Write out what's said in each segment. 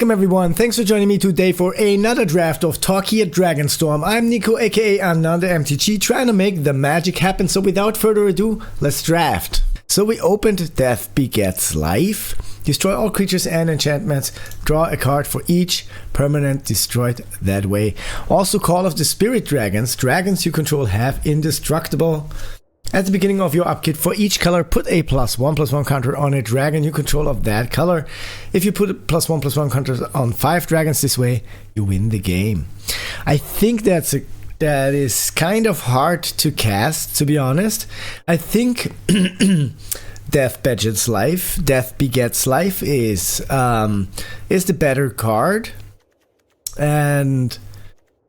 Welcome everyone, thanks for joining me today for another draft of Tarkir Dragonstorm. I'm Nico aka another MTG, trying to make the magic happen, so without further ado, let's draft. So we opened Death Begets Life. Destroy all creatures and enchantments. Draw a card for each permanent destroyed that way. Also Call of the Spirit Dragons. Dragons you control have indestructible. At the beginning of your upkeep, for each color, put a +1/+1 counter on a dragon you control of that color. If you put a +1/+1 counter on 5 dragons this way, you win the game. I think that is kind of hard to cast, to be honest. I think Death Begets Life is the better card. And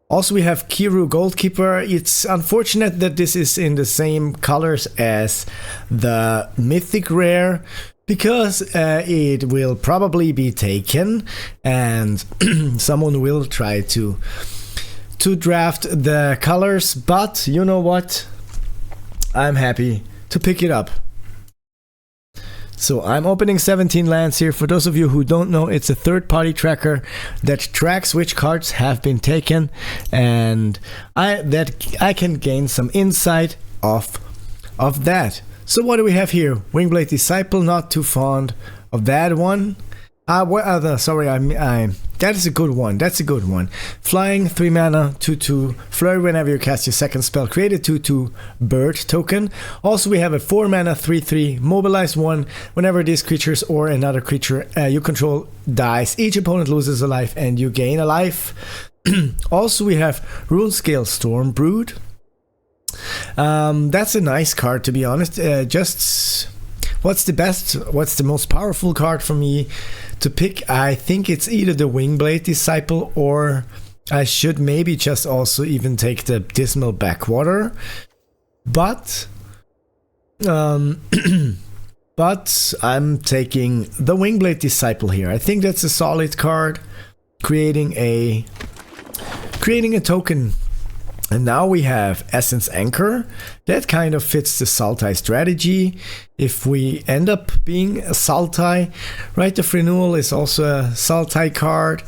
also we have Kiru Goldkeeper. It's unfortunate that this is in the same colors as the Mythic Rare, because it will probably be taken and someone will try to draft the colors, but you know what? I'm happy to pick it up. So I'm opening 17 lands here. For those of you who don't know, it's a third-party tracker that tracks which cards have been taken, and I can gain some insight of that. So what do we have here? Wingblade Disciple, not too fond of that one. Sorry, that is a good one. That's a good one. Flying, 3 mana, 2/2. Flurry whenever you cast your second spell. Create a 2/2 bird token. Also, we have a 4 mana, 3/3. Mobilize 1. Whenever these creatures or another creature you control dies, each opponent loses a life and you gain a life. Also, we have Runescale Stormbrood. That's a nice card, to be honest. What's the most powerful card for me to pick? I think it's either the Wingblade Disciple, or I should maybe just also even take the Dismal Backwater. But I'm taking the Wingblade Disciple here. I think that's a solid card, creating a token. And now we have Essence Anchor. That kind of fits the Sultai strategy. If we end up being a Sultai, Rite of Renewal is also a Sultai card.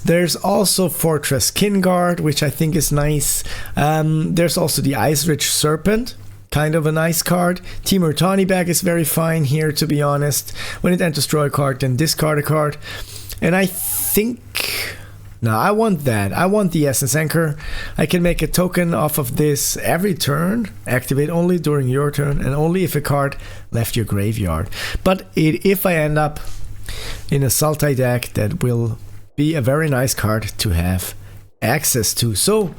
There's also Fortress Kinguard, which I think is nice. There's also the Ice-Rich Serpent, kind of a nice card. Temur Tawny Bag is very fine here, to be honest. When it enters draw a card, then discard a card. And I think... no, I want that. I want the Essence Anchor. I can make a token off of this every turn. Activate only during your turn and only if a card left your graveyard. But if I end up in a Sultai deck, that will be a very nice card to have access to. So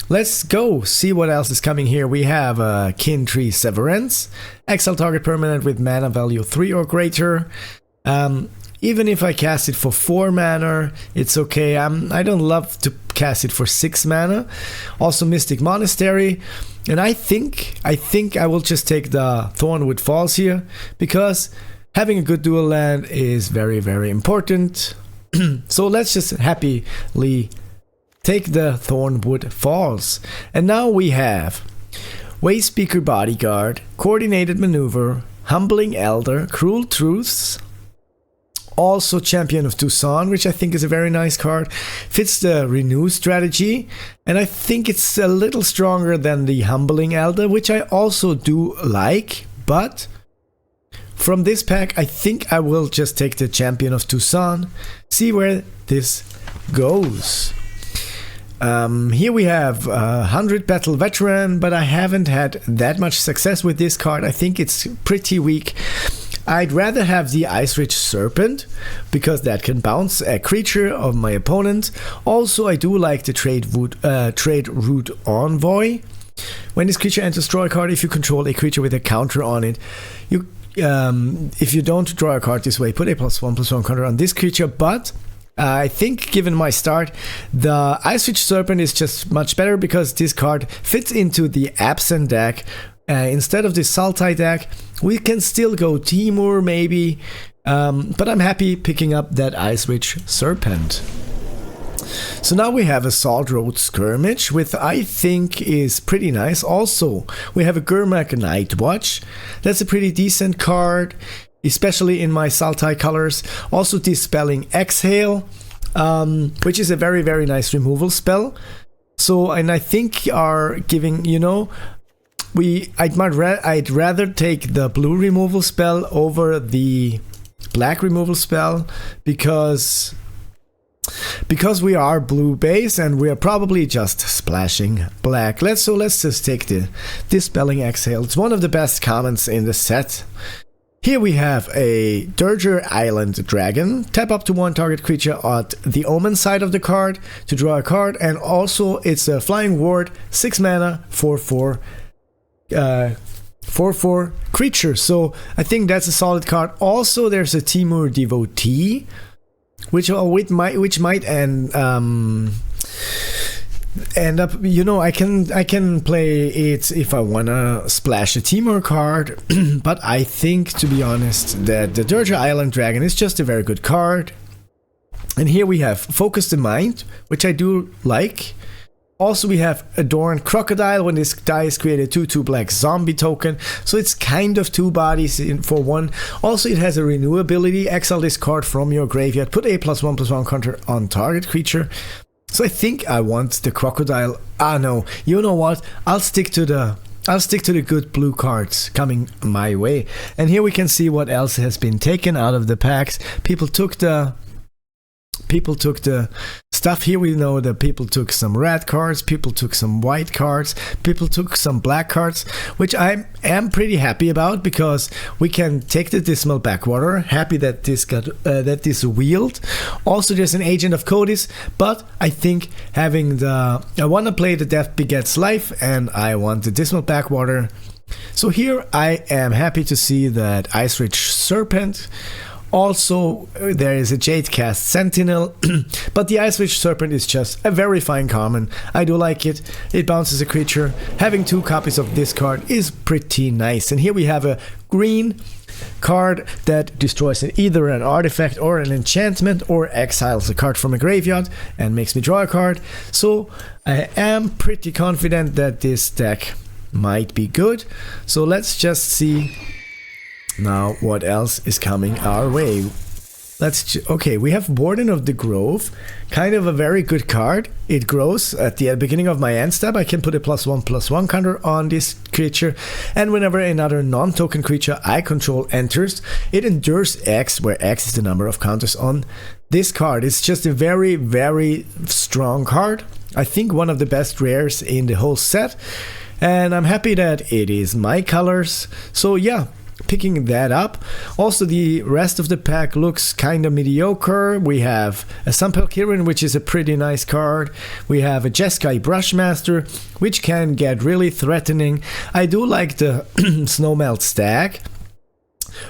let's go see what else is coming here. We have Kin Tree Severance. Exile target permanent with mana value 3 or greater. Even if I cast it for 4 mana, it's okay. I don't love to cast it for 6 mana. Also Mystic Monastery. And I think I will just take the Thornwood Falls here, because having a good dual land is very, very important. So let's just happily take the Thornwood Falls. And now we have Wayspeaker Bodyguard, Coordinated Maneuver, Humbling Elder, Cruel Truths. Also Champion of Tucson, which I think is a very nice card. Fits the Renew strategy, and I think it's a little stronger than the Humbling Elder, which I also do like. But from this pack, I think I will just take the Champion of Tucson, see where this goes. Here we have 100 Battle Veteran, but I haven't had that much success with this card. I think it's pretty weak. I'd rather have the Ice-Rich Serpent, because that can bounce a creature of my opponent. Also, I do like the Trade Route Envoy. When this creature enters, draw a card. If you control a creature with a counter on it, if you don't draw a card this way, put a +1/+1 counter on this creature. But I think, given my start, the Ice-Rich Serpent is just much better, because this card fits into the Absent deck. Instead of the Sultai deck, we can still go Temur maybe, but I'm happy picking up that Ice-Rich Serpent. So now we have a Salt Road Skirmish, which I think is pretty nice. Also, we have a Gurmag Nightwatch. That's a pretty decent card. especially in my Sultai colors. Also Dispelling Exhale, which is a very, very nice removal spell. So, and I think are giving, you know, I'd rather take the blue removal spell over the black removal spell because we are blue base and we are probably just splashing black. Let's just take the Dispelling Exhale. It's one of the best commons in the set. Here we have a Tarkir Island Dragon. Tap up to one target creature at the Omen side of the card to draw a card, and also it's a Flying Ward, 6 mana, 4/4 creature. So I think that's a solid card. Also, there's a Timur Devotee, which might end up, you know, I can play it if I wanna splash a Timur card, but I think, to be honest, that the Tarkir Island Dragon is just a very good card. And here we have Focus the Mind, which I do like. Also, we have Adorned Crocodile. When this dies, create a 2/2 black zombie token. So it's kind of 2 bodies for 1. Also, it has a renew ability. Exile this card from your graveyard. Put a +1/+1 counter on target creature. So I think I want the Crocodile. Ah, no. You know what? I'll stick to the good blue cards coming my way. And here we can see what else has been taken out of the packs. People took the stuff. Here we know that people took some red cards, people took some white cards, people took some black cards, which I am pretty happy about because we can take the Dismal Backwater. Happy that this wheeled. Also, there's an Agent of Codis, but I think having I want to play the Death Begets Life, and I want the Dismal Backwater. So here I am happy to see that Ice Rich Serpent. Also, there is a Jadecast Sentinel, but the Ice Witch Serpent is just a very fine common. I do like it. It bounces a creature. Having 2 copies of this card is pretty nice. And here we have a green card that destroys either an artifact or an enchantment, or exiles a card from a graveyard and makes me draw a card. So I am pretty confident that this deck might be good. So let's just see now what else is coming our way. Okay, we have Warden of the Grove, kind of a very good card. It grows at the beginning of my end step. I can put a +1/+1 counter on this creature, and whenever another non-token creature I control enters, it endures X, where X is the number of counters on this card. It's just a very, very strong card. I think one of the best rares in the whole set, and I'm happy that it is my colors. So yeah, picking that up. Also, the rest of the pack looks kind of mediocre. We have a Sampel Kirin, which is a pretty nice card. We have a Jeskai Brushmaster, which can get really threatening. I do like the Snowmelt Stag,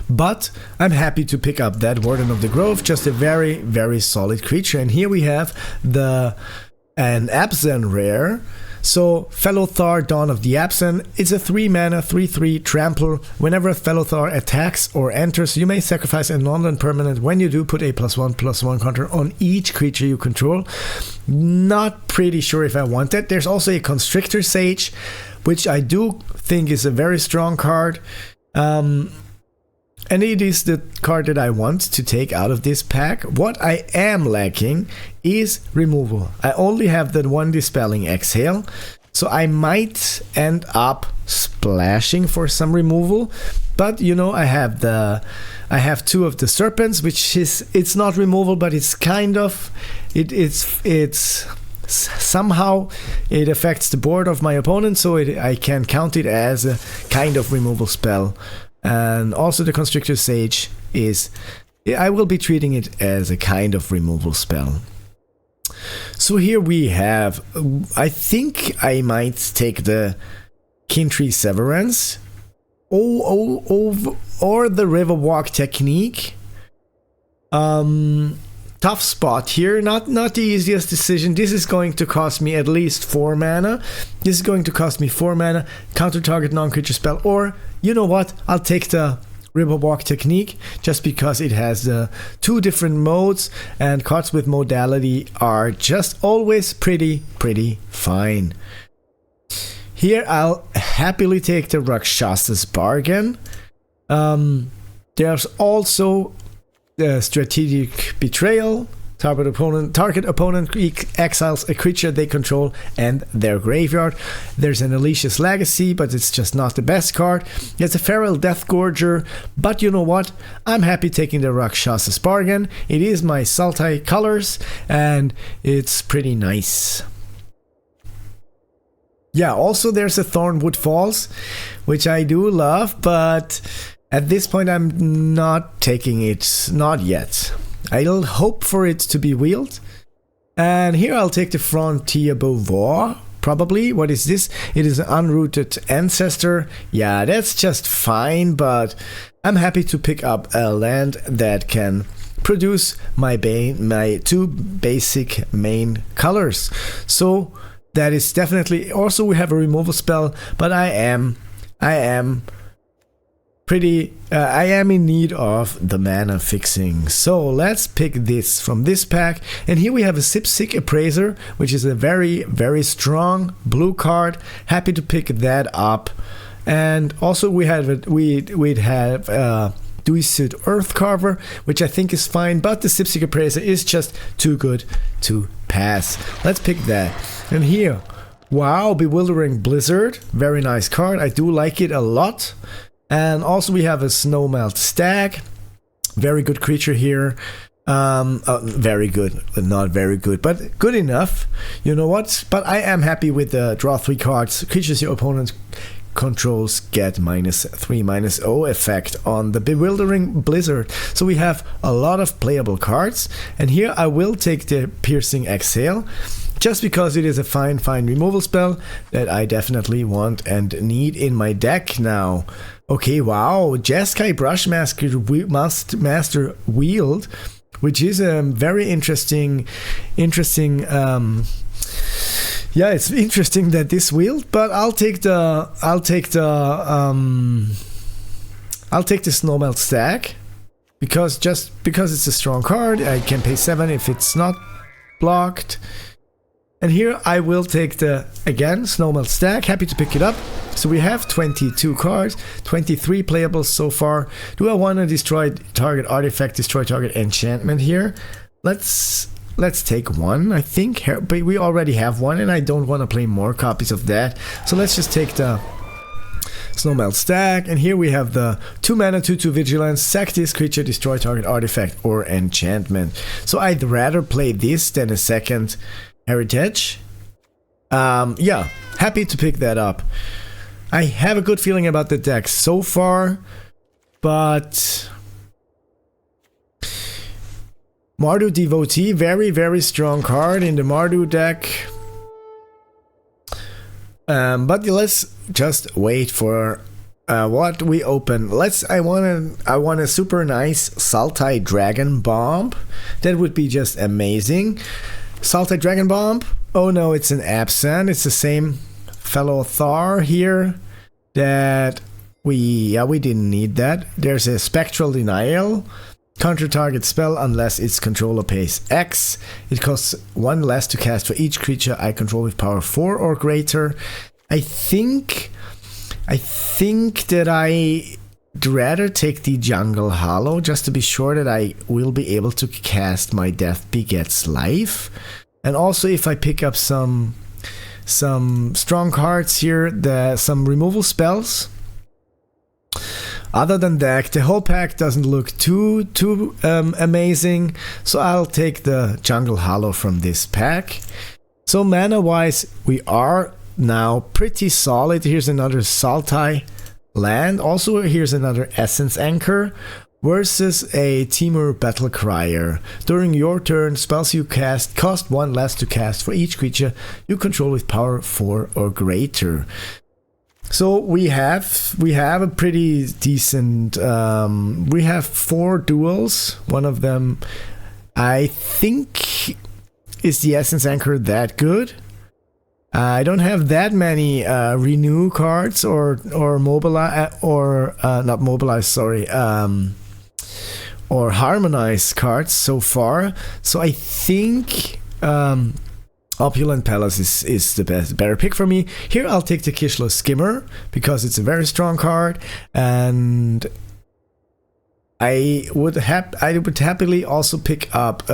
but I'm happy to pick up that Warden of the Grove, just a very, very solid creature. And here we have an Abzan rare. So, Fellothar, Dawn of the Abzan. It's a 3 mana, 3/3 trample. Whenever Fellothar attacks or enters, you may sacrifice a non-land permanent. When you do, put a +1/+1 counter on each creature you control. Not pretty sure if I want that. There's also a Constrictor Sage, which I do think is a very strong card. And it is the card that I want to take out of this pack. What I am lacking is removal. I only have that one Dispelling Exhale, so I might end up splashing for some removal. But you know, I have 2 of the Serpents, which it's not removal, but it's kind of it's somehow it affects the board of my opponent, so I can count it as a kind of removal spell. And also the Constrictor Sage I will be treating it as a kind of removal spell. So here we have, I think I might take the Kintree Severance or the Riverwalk Technique. Tough spot here, not the easiest decision. This is going to cost me at least 4 mana. This is going to cost me 4 mana, counter target non-creature spell, or you know what, I'll take the Riverwalk Technique just because it has 2 different modes, and cards with modality are just always pretty fine. Here I'll happily take the Rakshasa's Bargain. There's also the strategic betrayal. Target opponent exiles a creature they control and their graveyard. There's an Alicia's Legacy, but it's just not the best card. There's a Feral Deathgorger, but you know what? I'm happy taking the Rakshas's Bargain. It is my Sultai colors, and it's pretty nice. Yeah, also there's a Thornwood Falls, which I do love, but at this point I'm not taking it, not yet. I'll hope for it to be wheeled. And here I'll take the Frontier Beauvoir, probably. What is this? It is an Unrooted Ancestor. Yeah, that's just fine, but I'm happy to pick up a land that can produce my two basic main colors. So that is definitely... Also, we have a removal spell, but I am in need of the mana fixing. So let's pick this from this pack. And here we have a Sipsic Appraiser, which is a very, very strong blue card. Happy to pick that up. And also we'd have Duisud Earthcarver, which I think is fine, but the Sipsic Appraiser is just too good to pass. Let's pick that. And here, wow, Bewildering Blizzard. Very nice card. I do like it a lot. And also we have a Snowmelt Stag. Very good creature here. Very good. Not very good, but good enough. You know what? But I am happy with the draw 3 cards. Creatures your opponent controls get -3/-0 effect on the Bewildering Blizzard. So we have a lot of playable cards. And here I will take the Piercing Exhale, just because it is a fine removal spell that I definitely want and need in my deck now. Okay, wow, Jeskai Brushmaster Wield, which is a very interesting. Yeah, it's interesting that this wield, but I'll take the Snowmelt Stag because it's a strong card. I can pay 7 if it's not blocked. And here I will take the, again, Snowmelt Stag. Happy to pick it up. So we have 22 cards, 23 playables so far. Do I want to destroy target artifact, destroy target enchantment here? Let's take one, I think. But we already have one, and I don't want to play more copies of that. So let's just take the Snowmelt Stag. And here we have the 2 mana, 2/2 Vigilance. Sack this creature, destroy target artifact or enchantment. So I'd rather play this than a second Heritage. Yeah, happy to pick that up. I have a good feeling about the deck so far, but Mardu Devotee, very strong card in the Mardu deck. But let's just wait for what we open. I want a super nice Sultai Dragon Bomb. That would be just amazing. Sultai Dragon Bomb. Oh no, it's an Absent. It's the same fellow Thar here that we didn't need that. There's a Spectral Denial. Counter target spell unless its controller pays X. It costs 1 less to cast for each creature I control with power 4 or greater. I think that I'd rather take the Jungle Hollow just to be sure that I will be able to cast my Death Begets Life. And also if I pick up some strong cards here, some removal spells. Other than that, the whole pack doesn't look too amazing, so I'll take the Jungle Hollow from this pack. So mana wise, we are now pretty solid. Here's another Sultai land. Also here's another Essence Anchor versus a Temur Battlecrier. During your turn, spells you cast cost 1 less to cast for each creature you control with power 4 or greater. So we have a pretty decent. We have 4 duels. One of them, I think, is the Essence Anchor that good. I don't have that many renew cards or mobilize or not mobilize. Sorry, or harmonize cards so far. So I think. Opulent Palace is the better pick for me. Here I'll take the Kishlo Skimmer because it's a very strong card, and I would happily also pick up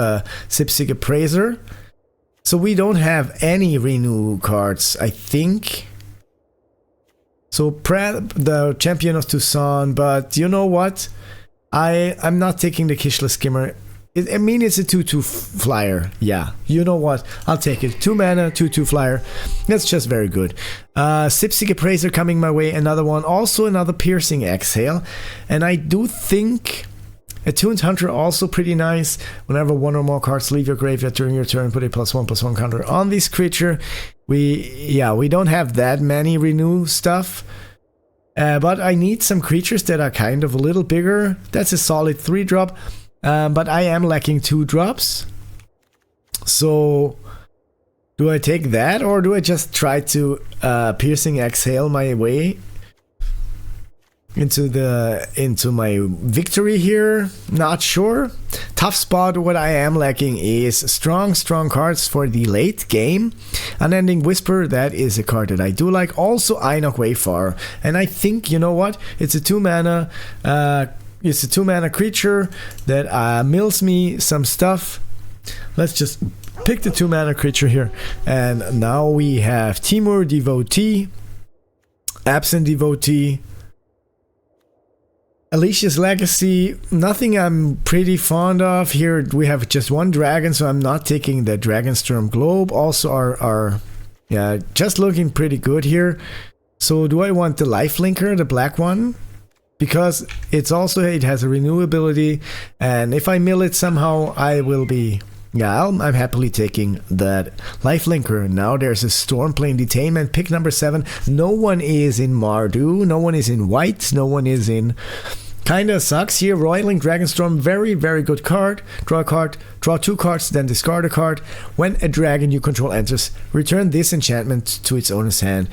Sipsig Appraiser. So we don't have any renew cards, I think. So the Champion of Tucson, but you know what? I'm not taking the Kishla Skimmer. I mean, it's a 2/2 flyer. Yeah, you know what? I'll take it. 2 mana, 2/2 flyer. That's just very good. Sipsig Appraiser coming my way. Another one. Also another Piercing Exhale. And I do think Attuned Hunter also pretty nice. Whenever one or more cards leave your graveyard during your turn, put a +1/+1 counter on this creature. We don't have that many renew stuff. But I need some creatures that are kind of a little bigger. That's a solid 3-drop. But I am lacking 2 drops. So do I take that, or do I just try to Piercing Exhale my way into my victory here? Not sure. Tough spot. What I am lacking is strong cards for the late game. Unending Whisper, that is a card that I do like. Also Einok Wayfarer, and I think, you know what, it's a 2 mana creature that mills me some stuff. Let's just pick the 2 mana creature here. And now we have Timur Devotee, Absent Devotee, Alicia's Legacy. Nothing I'm pretty fond of. Here we have just 1 dragon, so I'm not taking the Dragonstorm Globe. Also are just looking pretty good here. So do I want the Lifelinker, the black one? Because it has a renewability, and if I mill it somehow, I will be, I'm happily taking that Lifelinker. Now there's a Stormplane Detainment, pick number 7. No one is in Mardu, no one is in white, no one is in... Kinda sucks here. Roiling Dragonstorm, very, very good card. Draw a card, draw 2 cards, then discard a card. When a dragon you control enters, return this enchantment to its owner's hand.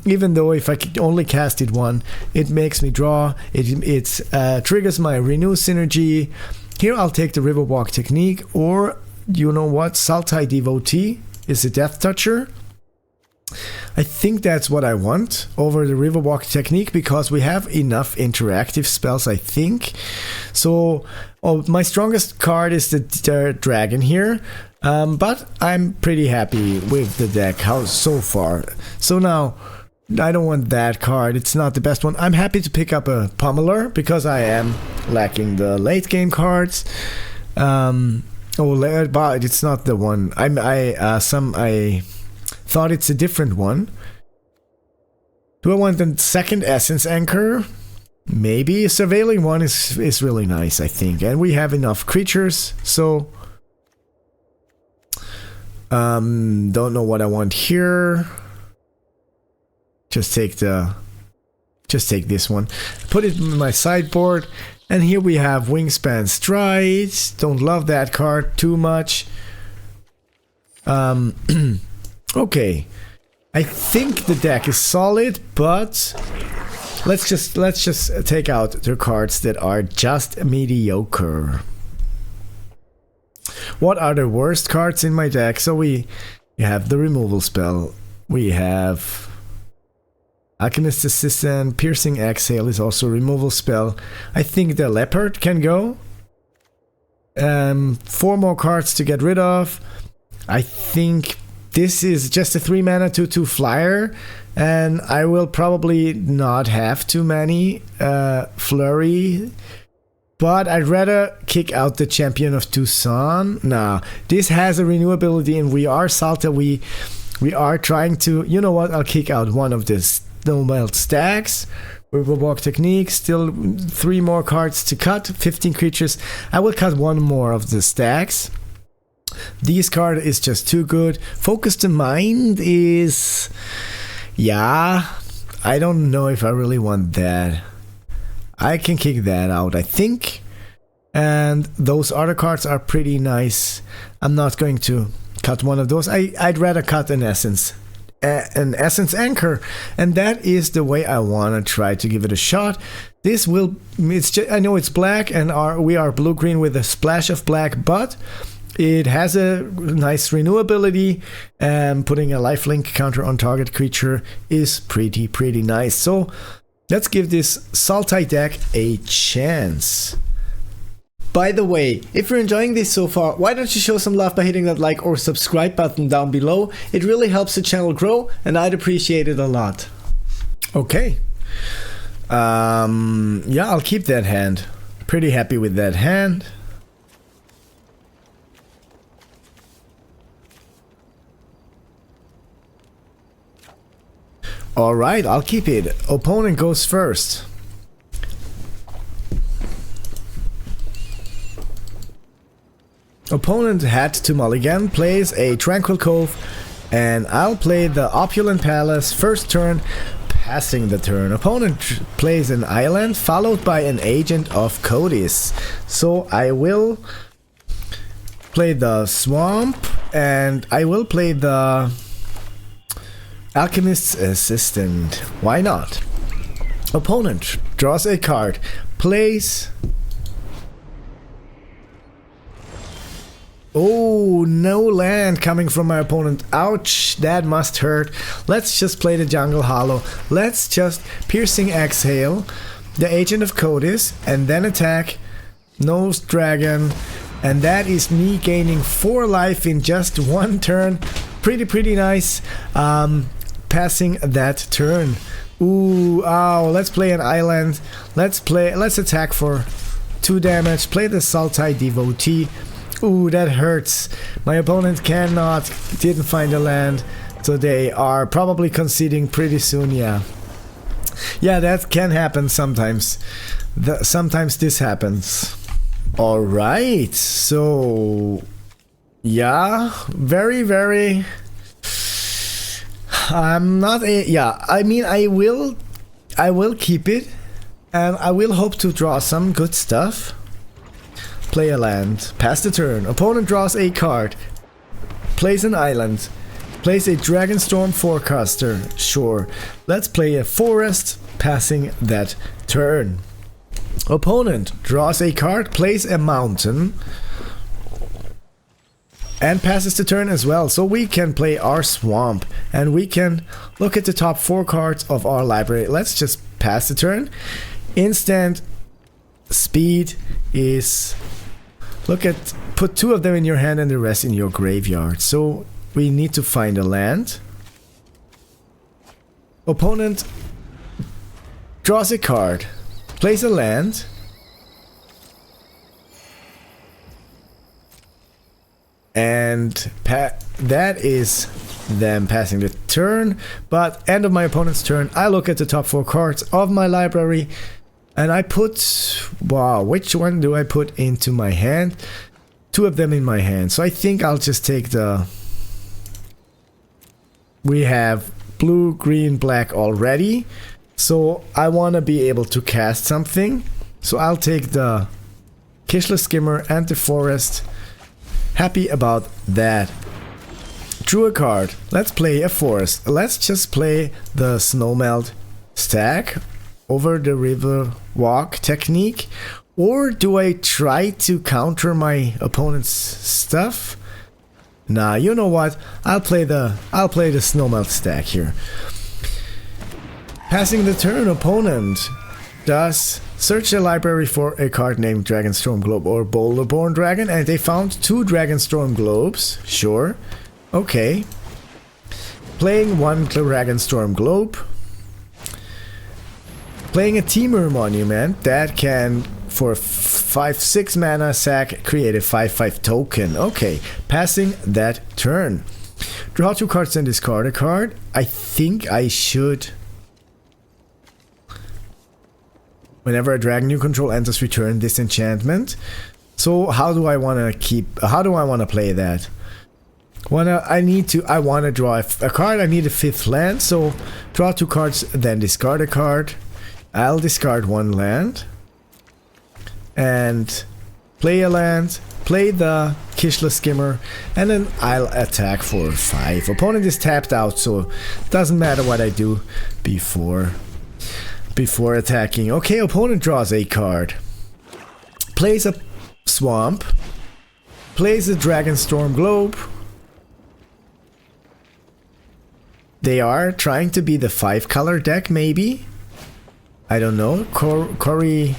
Even though if I only cast it 1, it makes me draw. It triggers my renew synergy. Here I'll take the Riverwalk Technique, or you know what, Sultai Devotee is a Death Toucher. I think that's what I want over the Riverwalk Technique, because we have enough interactive spells, I think. So my strongest card is the dragon here. But I'm pretty happy with the deck so far. So now, I don't want that card. It's not the best one. I'm happy to pick up a Pummeler, because I am lacking the late game cards. But it's not the one. I thought it's a different one. Do I want the second Essence Anchor? Maybe. A Surveilling one is really nice, I think. And we have enough creatures, so... don't know what I want here. Just take this one. Put it in my sideboard. And here we have Wingspan Stride. Don't love that card too much. Okay. I think the deck is solid, but let's just take out the cards that are just mediocre. What are the worst cards in my deck? So we have the removal spell. We have Alchemist's Assistant. Piercing Exhale is also a removal spell. I think the Leopard can go. 4 more cards to get rid of. I think this is just a 3 mana 2/2 flyer, and I will probably not have too many flurry. But I'd rather kick out the Champion of Tucson. Nah, this has a renewability, and we are Salta. We are trying to... You know what? I'll kick out one of the Snowmelt stacks. Riverwalk Technique. Still 3 more cards to cut. 15 creatures. I will cut 1 more of the stacks. This card is just too good. Focus the Mind is... Yeah, I don't know if I really want that. I can kick that out, I think. And those other cards are pretty nice. I'm not going to cut one of those. I'd rather cut an Essence Anchor. And that is the way I want to try to give it a shot. This will... I know it's black, and we are blue-green with a splash of black, but... It has a nice renewability, and putting a lifelink counter on target creature is pretty nice. So Let's give this Sultai deck a chance. By the way, if you're enjoying this so far, why don't you show some love by hitting that like or subscribe button down below? It really helps the channel grow and I'd appreciate it a lot. Okay. Yeah, I'll keep that hand. Pretty happy with that hand. Alright, I'll keep it. Opponent goes first. Opponent had to mulligan, plays a Tranquil Cove, and I'll play the Opulent Palace first turn, passing the turn. Opponent plays an island, followed by an Agent of Codis. So I will play the Swamp, and I will play the Alchemist's Assistant. Why not? Opponent draws a card, plays... Oh, no land coming from my opponent. Ouch, that must hurt. Let's just play the Jungle Hollow. Let's just Piercing Exhale, the Agent of Codis, and then attack Nose Dragon. And that is me gaining 4 life in just 1 turn. Pretty nice. Passing that turn. Ooh, ow, let's play an island. Let's attack for 2 damage. Play the Sultai Devotee. Ooh, that hurts. My opponent didn't find a land, so they are probably conceding pretty soon, yeah. Yeah, that can happen sometimes. Sometimes this happens. Alright, so... Yeah, very... I'm not a... Yeah, I mean, I will keep it, and I will hope to draw some good stuff. Play a land, pass the turn, opponent draws a card, plays an island, plays a Dragonstorm Forecaster, sure. Let's play a forest, passing that turn. Opponent draws a card, plays a mountain, and passes the turn as well. So we can play our swamp, and we can look at the top 4 cards of our library. Let's just pass the turn. Instant speed is... put 2 of them in your hand and the rest in your graveyard. So we need to find a land. Opponent draws a card, plays a land, and that is them passing the turn. But end of my opponent's turn, I look at the top 4 cards of my library. And I put, wow, which one do I put into my hand? 2 of them in my hand. So I think I'll just take the... We have blue, green, black already. So I want to be able to cast something. So I'll take the Kishla Skimmer and the Forest. Happy about that. Drew a card. Let's play a Forest. Let's just play the Snowmelt stack. Over the river walk technique, or do I try to counter my opponent's stuff? Nah, you know what? I'll play the Snowmelt stack here. Passing the turn, opponent does search the library for a card named Dragonstorm Globe or Boulderborn Dragon, and they found 2 Dragonstorm Globes. Sure, okay. Playing 1 Dragonstorm Globe. Playing a Temur Monument that can, for 5/6 mana, sack, create a 5/5 token. Okay, passing that turn. Draw 2 cards and discard a card. I think I should. Whenever a dragon you control enters, return this enchantment. So how do I want to play that? I want to draw a card. I need a 5th land. So draw 2 cards, then discard a card. I'll discard 1 land and play a land, play the Kishla Skimmer, and then I'll attack for 5. Opponent is tapped out, so it doesn't matter what I do before attacking. Okay, opponent draws a card, plays a swamp, plays a Dragonstorm Globe. They are trying to be the 5-color deck, maybe. I don't know. Cory.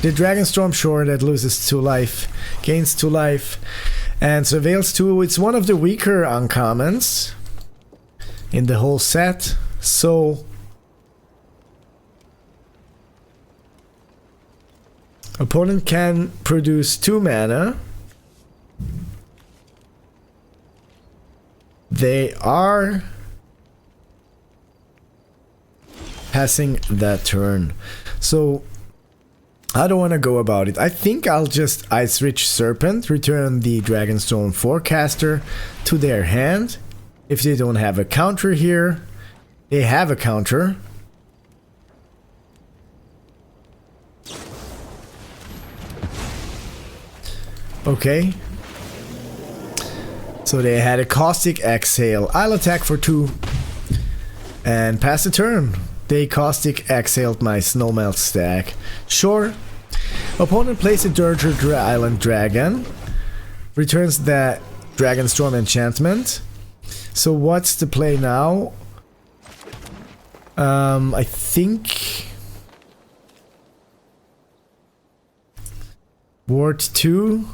The Dragonstorm, sure, that loses 2 life, gains 2 life, and Surveils 2. It's one of the weaker uncommons in the whole set, so opponent can produce 2 mana. They are passing that turn, so I don't want to go about it. I think I'll just Ice Rich Serpent, return the Dragonstorm Forecaster to their hand. If they don't have a counter here, they have a counter. Okay. So they had a Caustic Exhale. I'll attack for 2 and pass the turn. They Caustic Exhaled my Snowmelt stack. Sure. Opponent plays a Dirger Island Dragon. Returns that Dragonstorm enchantment. So what's the play now? I think Ward 2.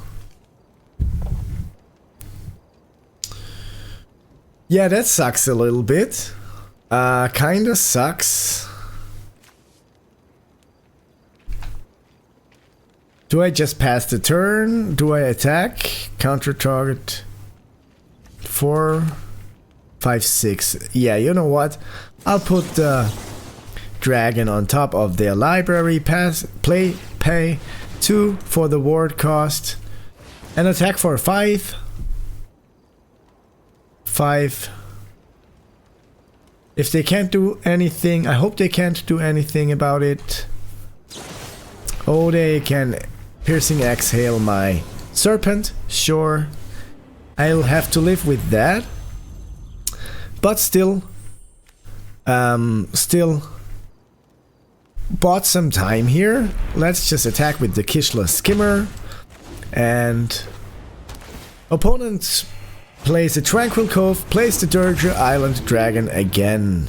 Yeah, that sucks a little bit. Kinda sucks. Do I just pass the turn? Do I attack? Counter target 4, 5, 6. Yeah, you know what? I'll put the dragon on top of their library. Pay 2 for the ward cost. And attack for 5. 5. If they can't do anything, I hope they can't do anything about it. Oh, they can Piercing Exhale my Serpent. Sure. I'll have to live with that. But still bought some time here. Let's just attack with the Kishla Skimmer. And opponent plays a Tranquil Cove, plays the Dirger Island Dragon again.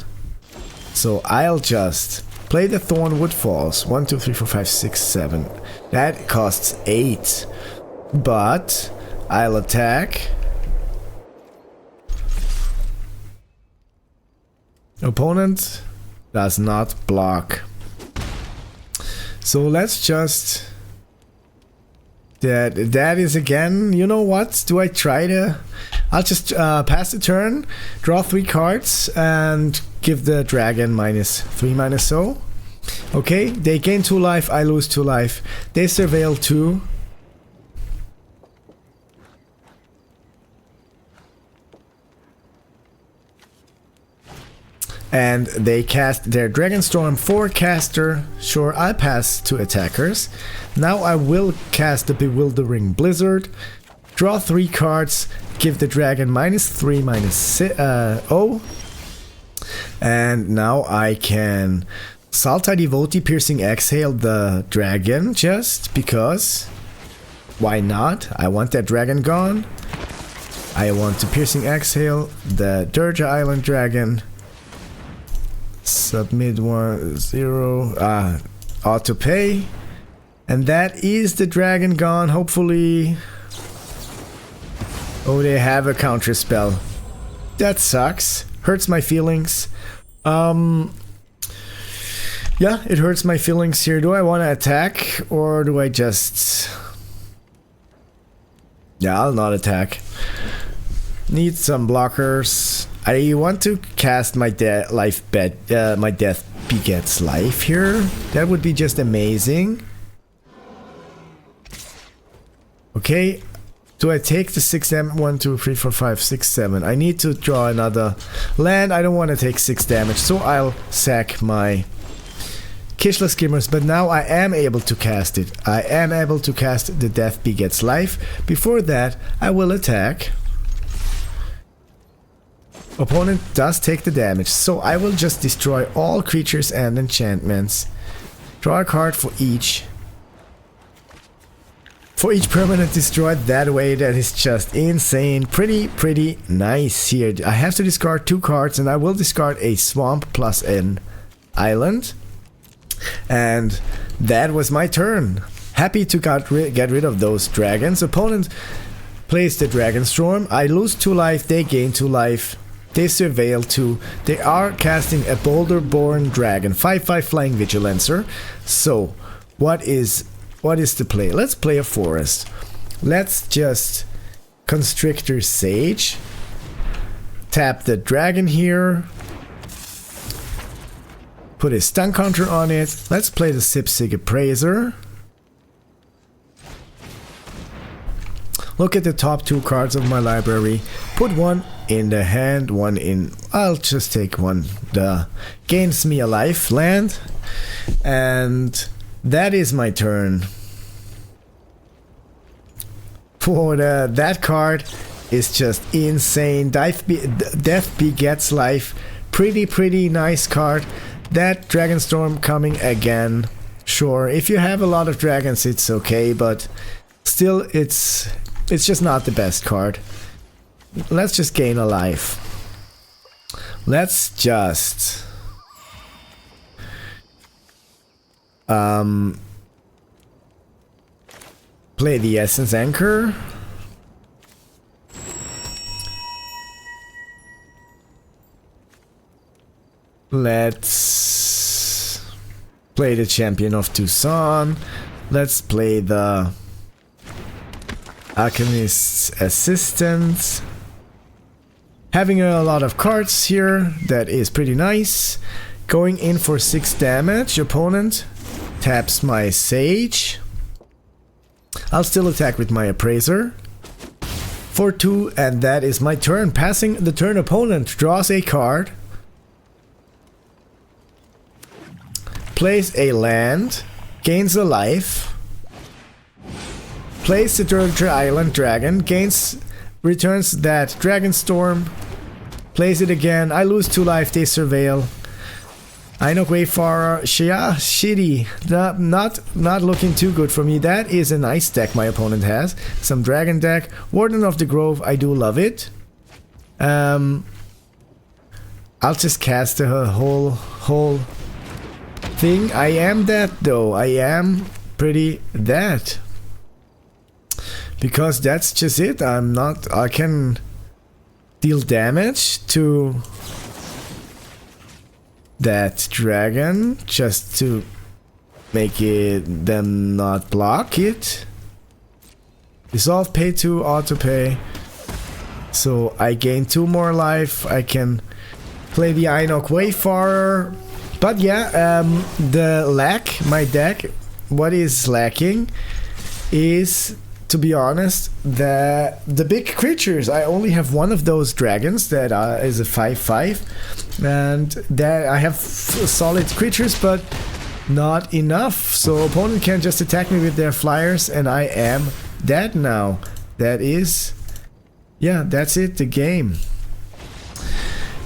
So I'll just play the Thornwood Falls. 1, 2, 3, 4, 5, 6, 7. That costs 8. But I'll attack. Opponent does not block. So let's just... That is again, you know what? Do I try to... I'll just pass the turn, draw 3 cards, and give the dragon -3, -0. Okay, they gain 2 life, I lose 2 life. They surveil 2. And they cast their Dragonstorm Forecaster. Sure, I pass to attackers. Now I will cast the Bewildering Blizzard. Draw 3 cards. Give the dragon -3, -0. And now I can Sultai Devotee, Piercing Exhale the dragon just because. Why not? I want that dragon gone. I want to Piercing Exhale the Dirger Island Dragon. Submit 1, 0. Auto pay. And that is the dragon gone, hopefully. Oh, they have a counter spell. That sucks. Hurts my feelings. Yeah, it hurts my feelings here. Do I want to attack or do I just... Yeah, I'll not attack. Need some blockers. I want to cast my my Death Begets Life here. That would be just amazing. Okay. Do I take the 6 damage? 1, 2, 3, 4, 5, 6, 7. I need to draw another land. I don't want to take 6 damage, so I'll sack my Kishla Skimmers. But now I am able to cast it. I am able to cast the Death Begets Life. Before that, I will attack. Opponent does take the damage, so I will just destroy all creatures and enchantments. Draw a card for each. For each permanent destroyed that way. That is just insane. Pretty nice here. I have to discard 2 cards and I will discard a swamp plus an island. And that was my turn. Happy to get rid of those dragons. Opponent plays the Dragonstorm. I lose 2 life, they gain 2 life. They surveil 2. They are casting a Boulder-born Dragon, 5/5 Flying Vigilancer. So, what is the play? Let's play a forest. Let's just Constrictor Sage. Tap the dragon here. Put a stun counter on it. Let's play the Sipsig Appraiser. Look at the top 2 cards of my library. Put one in the hand, one in... I'll just take one. The gains me a life land. And that is my turn. For that card is just insane. Death begets life. Pretty nice card. That Dragonstorm coming again. Sure, if you have a lot of dragons, it's okay, but still, it's just not the best card. Let's just gain a life. Let's just play the Essence Anchor. Let's play the Champion of Tucson. Let's play the Alchemist's Assistant. Having a lot of cards here, that is pretty nice. Going in for 6 damage. Opponent taps my Sage. I'll still attack with my Appraiser. For 2, and that is my turn. Passing the turn, opponent draws a card. Plays a land. Gains a life. Plays the Turtle Island Dragon. Returns that Dragonstorm. Plays it again. I lose 2 life. They surveil. Ainok Wayfarer, shitty. Not looking too good for me. That is a nice deck my opponent has. Some dragon deck. Warden of the Grove, I do love it. I'll just cast the whole thing. I am that though. I am pretty that. Because that's just it. I can deal damage to that dragon just to make them not block it. Dissolve, pay 2, auto pay. So I gain 2 more life. I can play the Ainok Wayfarer. But yeah, my deck, what is lacking is, to be honest, the big creatures. I only have one of those dragons that is a 5/5, and that I have solid creatures, but not enough. So opponent can just attack me with their flyers, and I am dead now. That is, yeah, that's it. The game.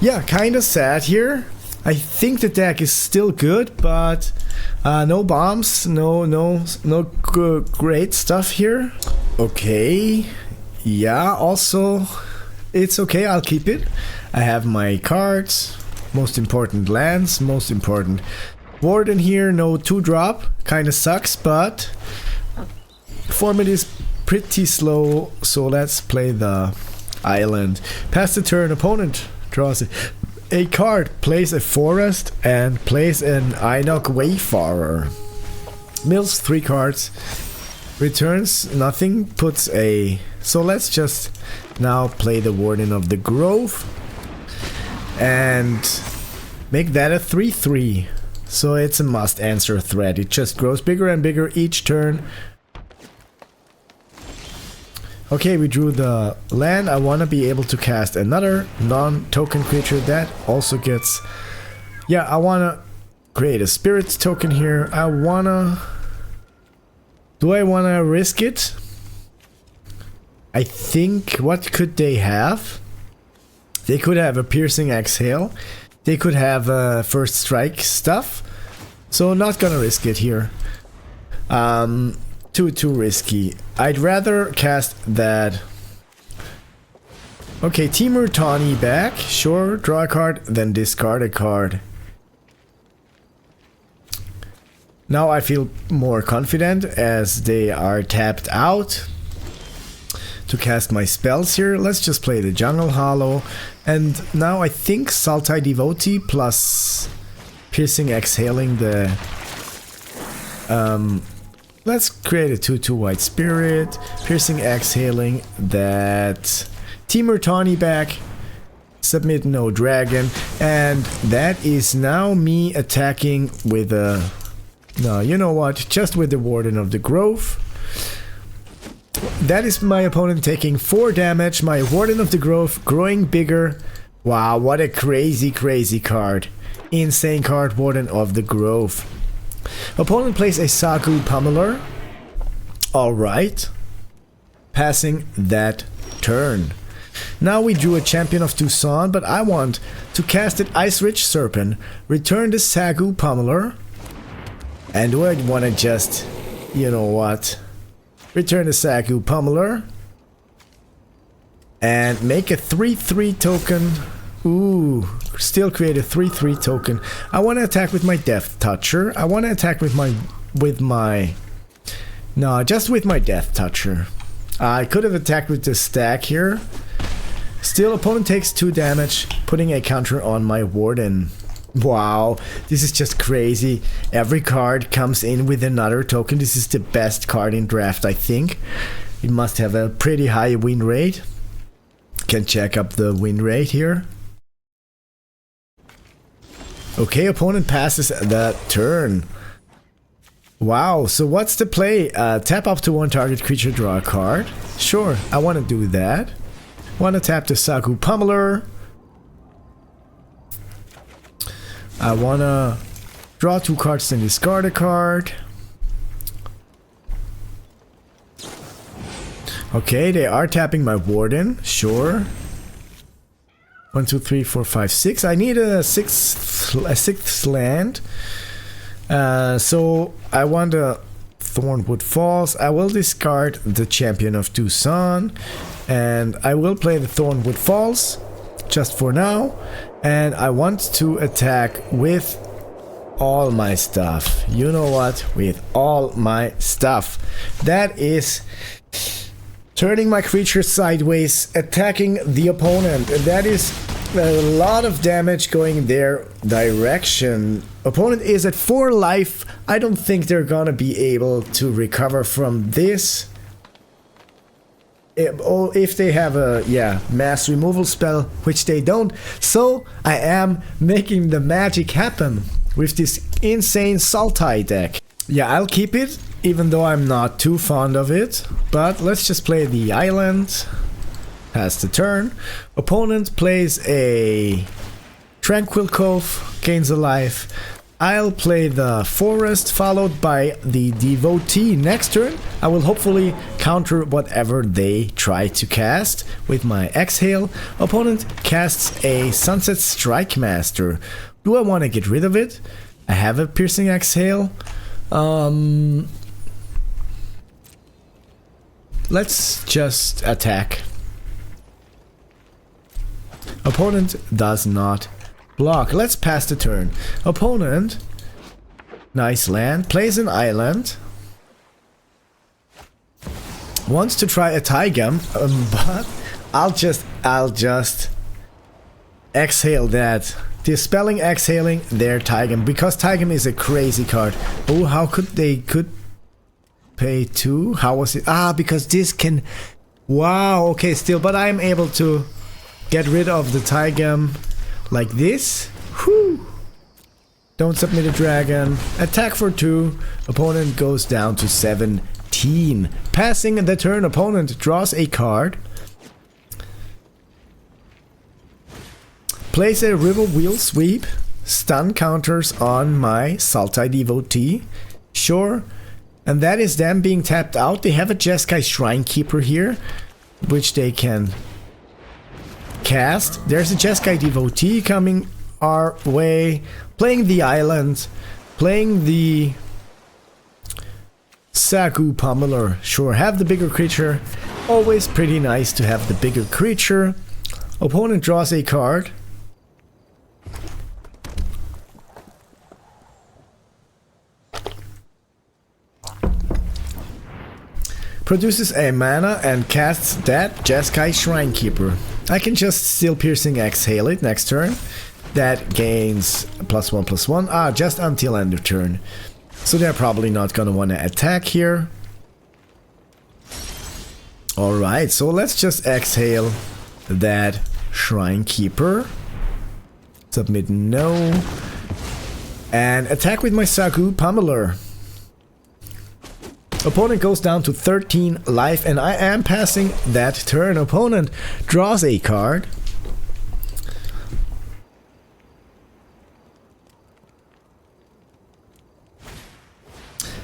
Yeah, kind of sad here. I think the deck is still good, but no bombs, no great stuff here. Okay, yeah, also it's okay, I'll keep it. I have my cards, most important lands, most important Warden here, no 2-drop, kinda sucks, but format is pretty slow, so let's play the island. Pass the turn, opponent draws a card, plays a forest, and plays an Ainok Wayfarer. Mills 3 cards, returns nothing, puts a... So let's just now play the Warden of the Grove and make that a 3/3. So it's a must answer threat. It just grows bigger and bigger each turn. Okay, we drew the land. I want to be able to cast another non-token creature that also gets... Yeah, I want to create a spirit token here. I want to... Do I want to risk it? I think... What could they have? They could have a piercing exhale. They could have first strike stuff. So not gonna risk it here. Too risky. I'd rather cast that. Okay, Timur Tawny back. Sure, draw a card, then discard a card. Now I feel more confident as they are tapped out to cast my spells here. Let's just play the Jungle Hollow. And now I think Sultai Devotee plus Piercing Exhaling the... let's create a 2/2 White Spirit. Piercing Exhaling that Temur Tawny back. Submit no dragon. And that is now me attacking with a... No, you know what? Just with the Warden of the Grove. That is my opponent taking 4 damage. My Warden of the Grove growing bigger. Wow, what a crazy, crazy card. Insane card, Warden of the Grove. Opponent plays a Sagu Pummeler. Alright. Passing that turn. Now we drew a Champion of Tucson, but I want to cast it Ice Ridge Serpent. Return the Sagu Pummeler. And do I want to just... You know what? Return the Sagu Pummeler. And make a 3/3 token. Ooh, still create a 3/3 token. I want to attack with my Death Toucher. I want to attack with my... No, just with my Death Toucher. I could have attacked with the stack here. Still, opponent takes 2 damage, putting a counter on my Warden. Wow, this is just crazy. Every card comes in with another token. This is the best card in draft, I think. It must have a pretty high win rate. Can check up the win rate here. Okay, opponent passes that turn. Wow, so what's the play? Tap up to 1 target creature, draw a card. Sure, I want to do that. Want to tap the Sagu Pummeler. I want to draw 2 cards and discard a card. Okay, they are tapping my Warden. Sure. 1, 2, 3, 4, 5, 6. I need a sixth land. So I want a Thornwood Falls. I will discard the Champion of Tucson. And I will play the Thornwood Falls. Just for now. And I want to attack with all my stuff. You know what? With all my stuff. That is turning my creature sideways, attacking the opponent. And that is a lot of damage going their direction. Opponent is at 4 life. I don't think they're gonna be able to recover from this. If they have a mass removal spell, which they don't. So I am making the magic happen with this insane Sultai deck. Yeah, I'll keep it, even though I'm not too fond of it. But let's just play the island. Pass the turn. Opponent plays a Tranquil Cove, gains a life. I'll play the Forest, followed by the Devotee. Next turn, I will hopefully counter whatever they try to cast with my Exhale. Opponent casts a Sunset Strike Master. Do I want to get rid of it? I have a Piercing Exhale. Let's just attack. Opponent does not block. Let's pass the turn. Opponent, nice land, plays an island. Wants to try a Taigam, but I'll just exhale that. Dispelling, exhaling their Taigam, because Taigam is a crazy card. Oh, how could they pay 2? How was it? Ah, because this can... Wow, okay, still, but I'm able to get rid of the Taigam like this. Whew. Don't submit a dragon. Attack for 2. Opponent goes down to 17. Passing the turn, opponent draws a card. Plays a River Wheel Sweep. Stun counters on my Sultai Devotee. Sure. And that is them being tapped out. They have a Jeskai Shrinekeeper here, which they can cast. There's a Jeskai Devotee coming our way. Playing the island. Playing the Sagu Pummeler. Sure, have the bigger creature. Always pretty nice to have the bigger creature. Opponent draws a card. produces a mana and casts that Jeskai Shrinekeeper. I can just Steel Piercing exhale it next turn. That gains +1/+1, just until end of turn. So they're probably not gonna want to attack here. Alright, so let's just exhale that Shrinekeeper. Submit no. And attack with my Sagu Pummeler. Opponent goes down to 13 life, and I am passing that turn. Opponent draws a card.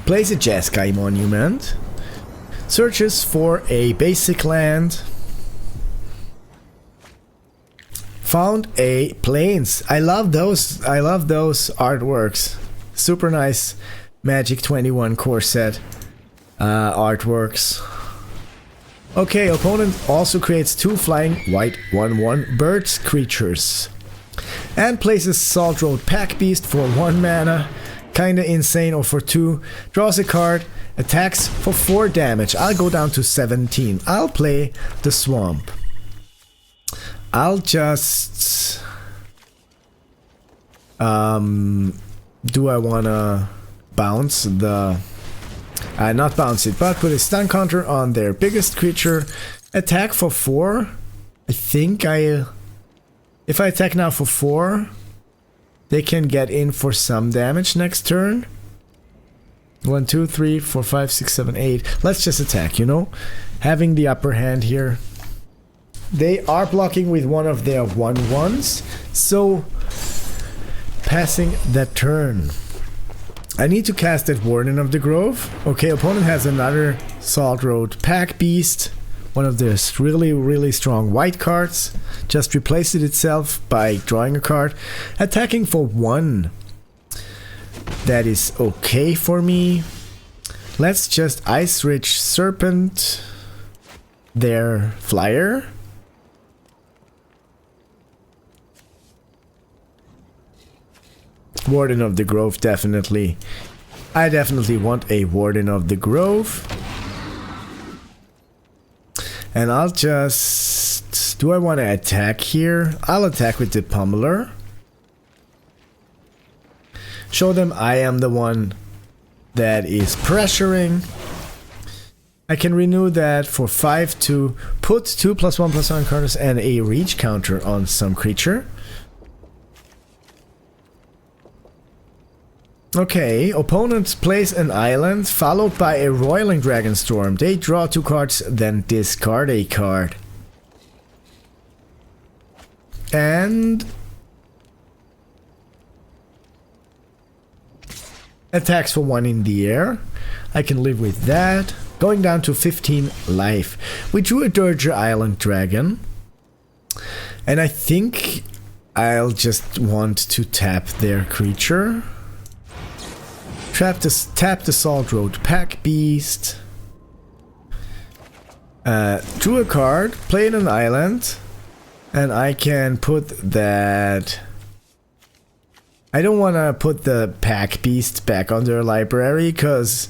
Plays a Jeskai Monument. Searches for a basic land. Found a Plains. I love those artworks. Super nice Magic 21 core set artworks. Okay, opponent also creates 2 flying white 1/1 birds creatures. And places Salt Road Pack Beast for 1 mana. Kinda insane, or for 2. Draws a card. Attacks for 4 damage. I'll go down to 17. I'll play the Swamp. I'll just... do I wanna bounce the... not bounce it, but put a stun counter on their biggest creature. Attack for 4. I think if I attack now for 4, they can get in for some damage next turn. 1, 2, 3, 4, 5, 6, 7, 8. Let's just attack, you know? Having the upper hand here. They are blocking with one of their 1/1s, so passing that turn. I need to cast that Warden of the Grove. Okay, opponent has another Salt Road Pack Beast. One of those really, really strong white cards. Just replaced it itself by drawing a card. Attacking for 1. That is okay for me. Let's just Ice Ridge Serpent their flyer. Warden of the Grove, definitely. I definitely want a Warden of the Grove. And I'll just... Do I want to attack here? I'll attack with the Pummeler. Show them I am the one that is pressuring. I can renew that for 5 to put 2 +1/+1 counters and a reach counter on some creature. Okay, opponents place an island followed by a Roiling Dragonstorm. They draw 2 cards, then discard a card. And attacks for 1 in the air. I can live with that. Going down to 15 life. We drew a Dirger Island Dragon. And I think I'll just want to tap their creature. Tap the Salt Road Pack Beast. Drew a card, played an island, and I can put that... I don't want to put the Pack Beast back on their library, because,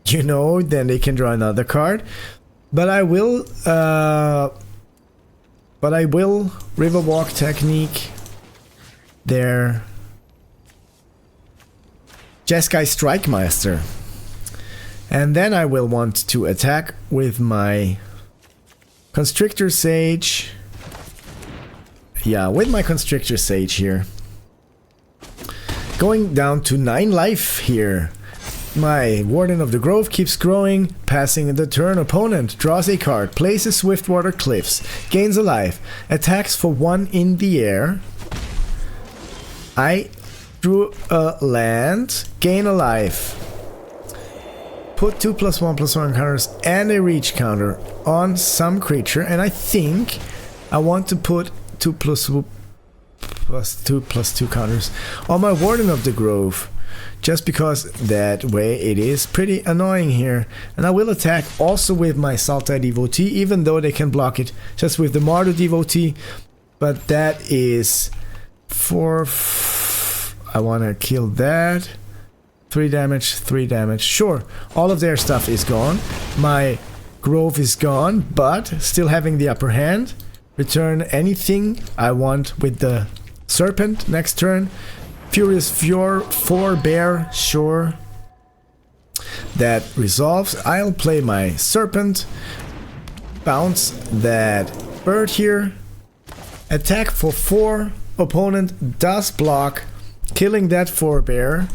you know, then they can draw another card. But I will... Riverwalk Technique their... Jeskai Strikemeister. And then I will want to attack with my Constrictor Sage. Yeah, with my Constrictor Sage here. Going down to 9 life here. My Warden of the Grove keeps growing, passing the turn. Opponent draws a card, places Swiftwater Cliffs, gains a life, attacks for 1 in the air. I drew a land, gain a life, put 2 +1/+1 counters and a reach counter on some creature, and I think I want to put 2 +2/+2 counters on my Warden of the Grove, just because that way it is pretty annoying here. And I will attack also with my Sultai Devotee, even though they can block it just with the Mardu Devotee, but that is for... I want to kill that. 3 damage, 3 damage. Sure, all of their stuff is gone. My Grove is gone, but still having the upper hand. Return anything I want with the Serpent next turn. Furious Fjord, 4 Bear, sure. That resolves. I'll play my Serpent. Bounce that bird here. Attack for 4. Opponent does block, killing that 4 bear.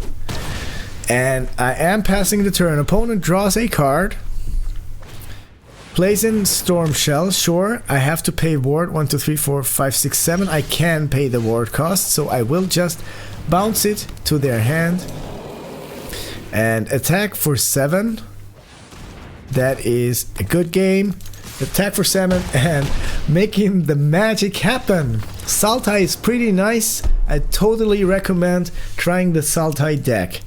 And I am passing the turn. Opponent draws a card. Plays in Storm Shell, sure. I have to pay ward 1, 2, 3, 4, 5, 6, 7. I can pay the ward cost, so I will just bounce it to their hand. And attack for 7. That is a good game. Attack for 7 and making the magic happen. Sultai is pretty nice. I totally recommend trying the Sultai deck.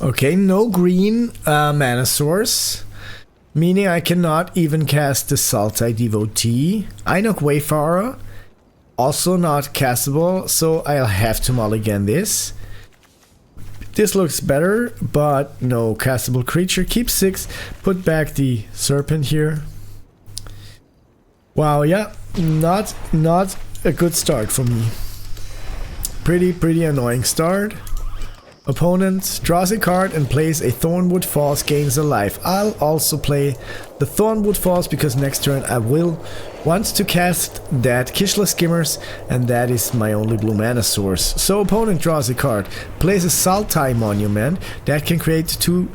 Okay, no green mana source, meaning I cannot even cast the Sultai Devotee. Einok Wayfarer, also not castable, so I'll have to mulligan this. This looks better, but no castable creature. Keep 6, put back the Serpent here. Wow, yeah, not a good start for me. Pretty annoying start. Opponent draws a card and plays a Thornwood Falls, gains a life. I'll also play the Thornwood Falls because next turn I will want to cast that Kishla Skimmers, and that is my only blue mana source. So opponent draws a card, plays a Sultai Monument that can create 2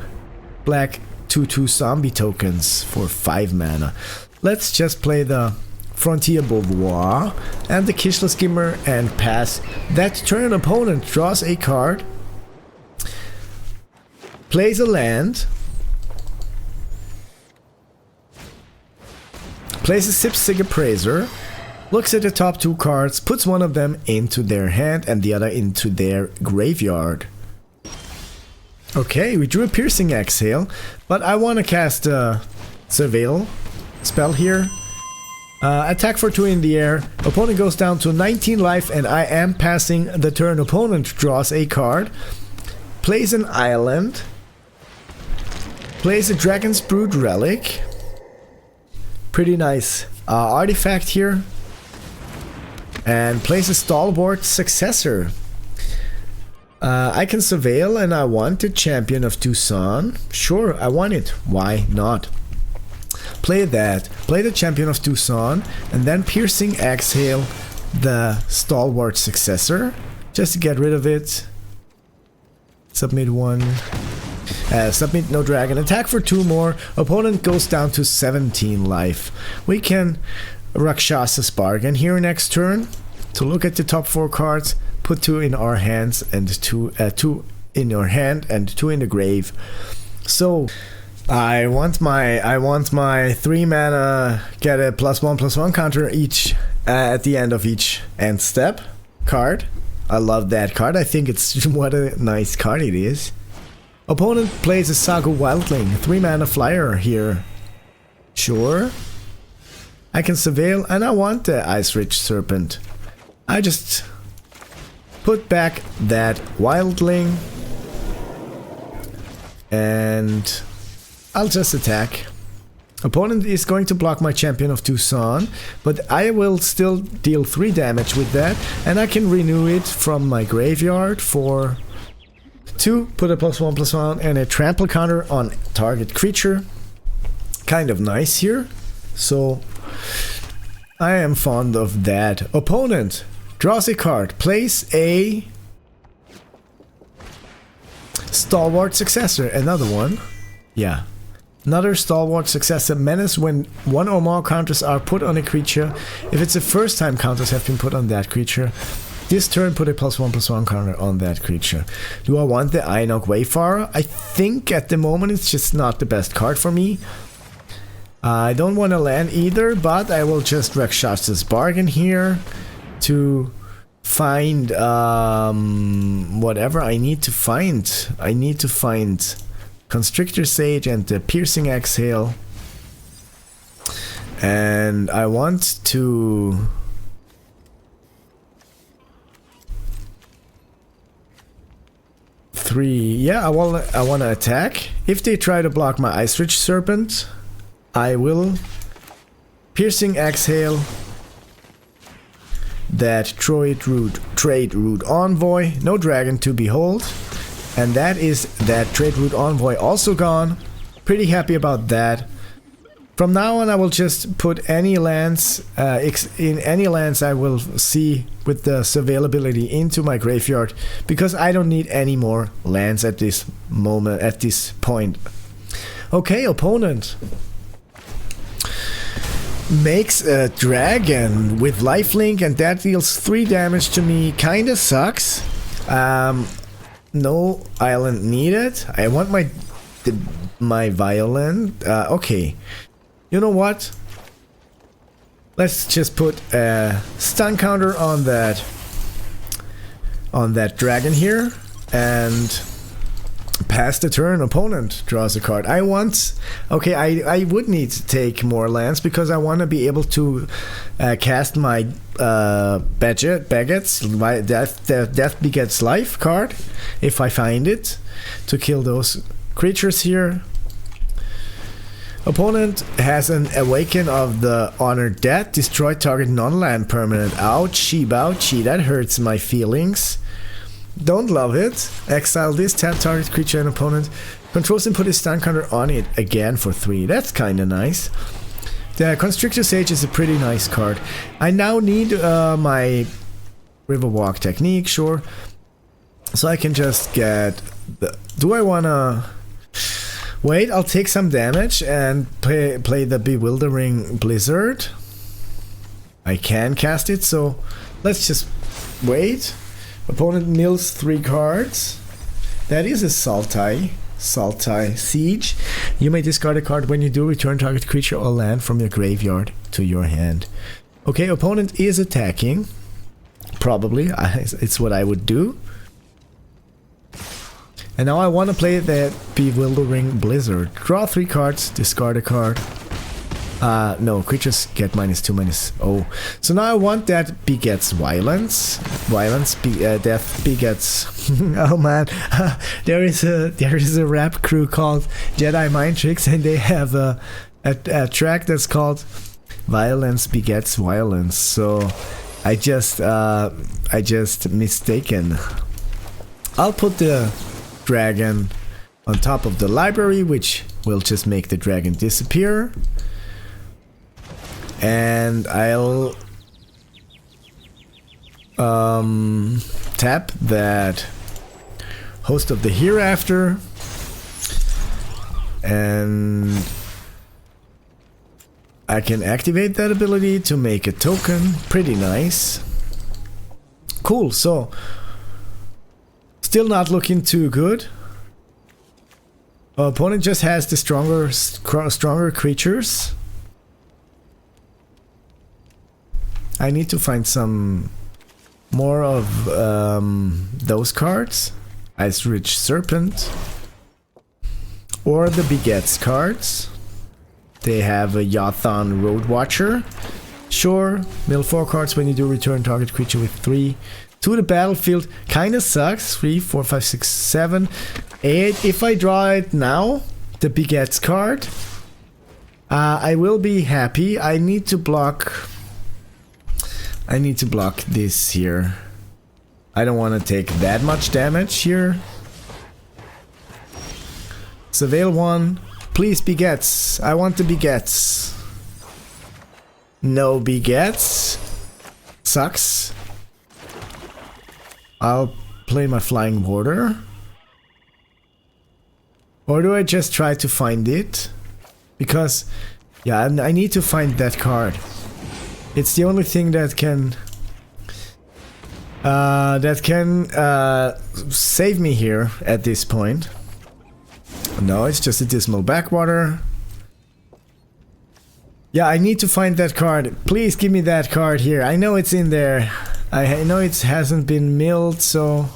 black 2/2 zombie tokens for 5 mana. Let's just play the Frontier Beauvoir and the Kishla Skimmer and pass that turn. Opponent draws a card, plays a land, plays a Sipsig Appraiser, looks at the top 2 cards, puts one of them into their hand and the other into their graveyard. Okay, we drew a Piercing Exhale, but I want to cast a Surveil spell here. Attack for 2 in the air. Opponent goes down to 19 life and I am passing the turn. Opponent draws a card, plays an island, plays a Dragon's Brood Relic. Pretty nice artifact here. And plays a Stalwart Successor. I can Surveil and I want the Champion of Tucson. Sure, I want it. Why not? Play that. Play the Champion of Tucson and then Piercing Exhale the Stalwart Successor. Just to get rid of it. Submit 1. Submit no dragon. Attack for 2 more. Opponent goes down to 17 life. We can Rakshasa's Bargain here next turn to look at the top 4 cards. Put 2 in our hands and 2 in your hand and 2 in the grave. So I want my 3 mana, get a +1/+1 counter each at the end of each end step card. I love that card. I think it's what a nice card it is. Opponent plays a Sago Wildling, 3 mana flyer here. Sure. I can Surveil and I want the Ice Ridge Serpent. I just put back that Wildling and I'll just attack. Opponent is going to block my Champion of Tucson, but I will still deal 3 damage with that, and I can renew it from my graveyard for 2, put a +1/+1 and a trample counter on target creature. Kind of nice here, so I am fond of that. Opponent draws a card, plays a Stalwart Successor, another one. Yeah. Another Stalwart Successor. Menace when 1 or more counters are put on a creature. If it's the first time counters have been put on that creature, this turn put a +1/+1 counter on that creature. Do I want the Einok Wayfarer? I think at the moment it's just not the best card for me. I don't want to land either, but I will just Rakshasa's Bargain here to find whatever I need to find. I need to find Constrictor Sage and the Piercing Exhale. And I want to I want to attack. If they try to block my Ice Ridge Serpent, I will Piercing Exhale that Trade Route Envoy, no dragon to behold, and that is that Trade Route Envoy also gone. Pretty happy about that. From now on I will just put any lands, in any lands I will see with the availability into my graveyard, because I don't need any more lands at this moment, at this point. Okay, opponent makes a dragon with lifelink, and that deals 3 damage to me. Kinda sucks. No island needed. I want my violent. Okay. You know what? Let's just put a stun counter on that dragon here and pass the turn. Opponent draws a card. Okay, I would need to take more lands because I want to be able to cast my Baggets, my Death Begets Life card, if I find it, to kill those creatures here. Opponent has an Awaken of the Honored Dead. Destroy target non-land permanent. Ouchie, bouchie, that hurts my feelings. Don't love it. Exile this, tap target creature and opponent controls and put a stun counter on it again for 3. That's kinda nice. The Constrictor Sage is a pretty nice card. I now need my Riverwalk Technique, sure. So I can just get the... Do I wanna... Wait, I'll take some damage and play the Bewildering Blizzard. I can cast it, so let's just wait. Opponent mills 3 cards. That is a Sultai Siege. You may discard a card when you do. Return target creature or land from your graveyard to your hand. Okay, opponent is attacking. Probably, it's what I would do. And now I want to play that Bewildering Blizzard. Draw 3 cards, discard a card. No, creatures get -2/-0. So now I want that Begets Violence. Death Begets. Oh man, there is a rap crew called Jedi Mind Tricks, and they have a track that's called Violence Begets Violence. So I just mistaken. I'll put the dragon on top of the library, which will just make the dragon disappear. And I'll tap that Host of the Hereafter, and I can activate that ability to make a token. Pretty nice. Cool, so still not looking too good. Opponent just has the stronger creatures. I need to find some more of those cards. Ice Ridge Serpent. Or the Begets cards. They have a Yathan Road Watcher. Sure, mill 4 cards when you do return target creature with 3 to the battlefield. Kinda sucks. 3, 4, 5, 6, 7, 8. If I draw it now, the Begets card, I will be happy. I need to block this here. I don't want to take that much damage here. Surveil 1. Please, Begets. I want the Begets. No Begets. Sucks. I'll play my Flying Warder. Or do I just try to find it? Because, yeah, I need to find that card. It's the only thing that can save me here at this point. No, it's just a Dismal Backwater. Yeah, I need to find that card. Please give me that card here. I know it's in there. I know it hasn't been milled, so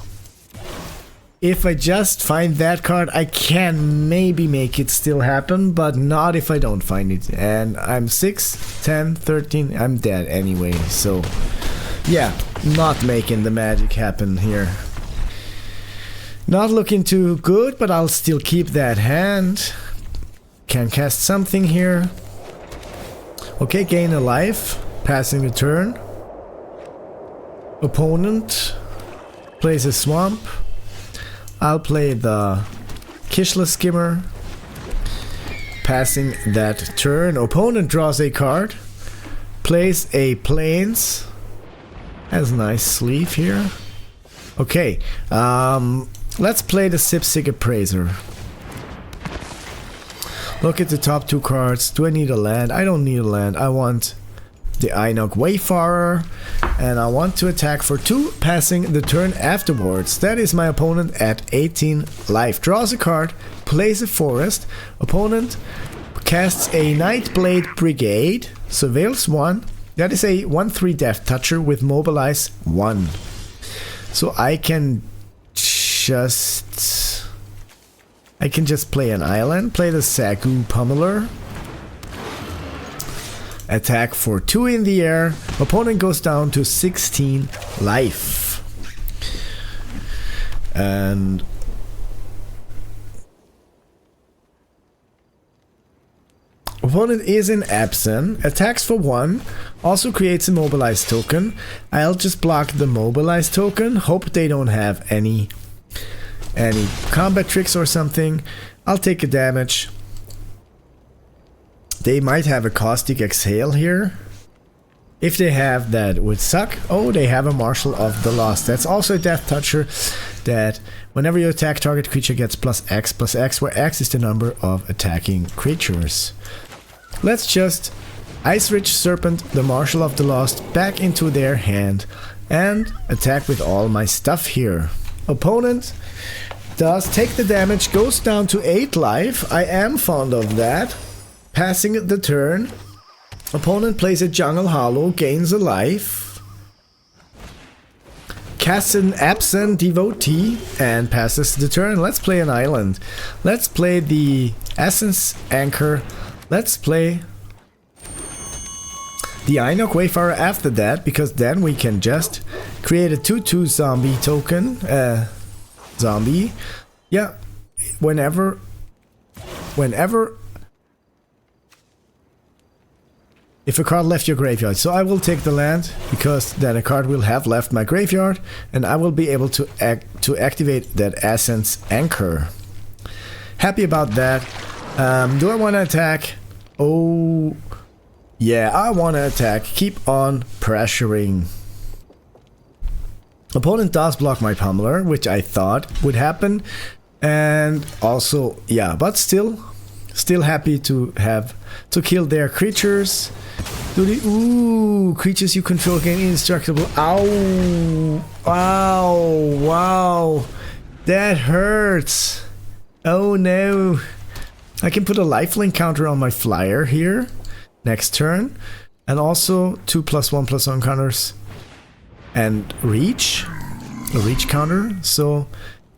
if I just find that card, I can maybe make it still happen, but not if I don't find it. And I'm 6, 10, 13, I'm dead anyway, so yeah, not making the magic happen here. Not looking too good, but I'll still keep that hand. Can cast something here. Okay, gain a life, passing the turn. Opponent plays a swamp. I'll play the Kishla Skimmer, passing that turn. Opponent draws a card, plays a Plains. Has a nice sleeve here. Okay, let's play the Sipsig Appraiser. Look at the top 2 cards. Do I need a land? I don't need a land. I want the Ainok Wayfarer, and I want to attack for 2, passing the turn afterwards. That is my opponent at 18 life. Draws a card, plays a forest. Opponent casts a Nightblade Brigade, surveils 1. That is a 1/3 Death Toucher with Mobilize 1. So I can just play an island, play the Sagu Pummeler. Attack for 2 in the air. Opponent goes down to 16 life. And opponent is in Absent. Attacks for 1. Also creates a Mobilize token. I'll just block the Mobilize token. Hope they don't have any combat tricks or something. I'll take a damage. They might have a Caustic Exhale here. If they have, that would suck. Oh, they have a Marshal of the Lost. That's also a Death Toucher that whenever you attack, target creature gets +X, where X is the number of attacking creatures. Let's just Ice Ridge Serpent the Marshal of the Lost back into their hand and attack with all my stuff here. Opponent does take the damage, goes down to 8 life. I am fond of that. Passing the turn. Opponent plays a Jungle Hollow, gains a life. Casts an Absent Devotee and passes the turn. Let's play an island. Let's play the Essence Anchor. Let's play the Ainok Wayfarer after that, because then we can just create a 2/2 zombie token. Zombie. Yeah. Whenever if a card left your graveyard. So I will take the land, because then a card will have left my graveyard, and I will be able to activate that Essence Anchor. Happy about that. Do I want to attack? Oh, yeah, I want to attack. Keep on pressuring. Opponent does block my Pummeler, which I thought would happen. And also, yeah, but still happy to have to kill their creatures. Ooh, creatures you control gain indestructible. Ow! Wow! Wow! That hurts! Oh no! I can put a lifelink counter on my flyer here next turn, and also 2 +1/+1 counters and a reach counter. So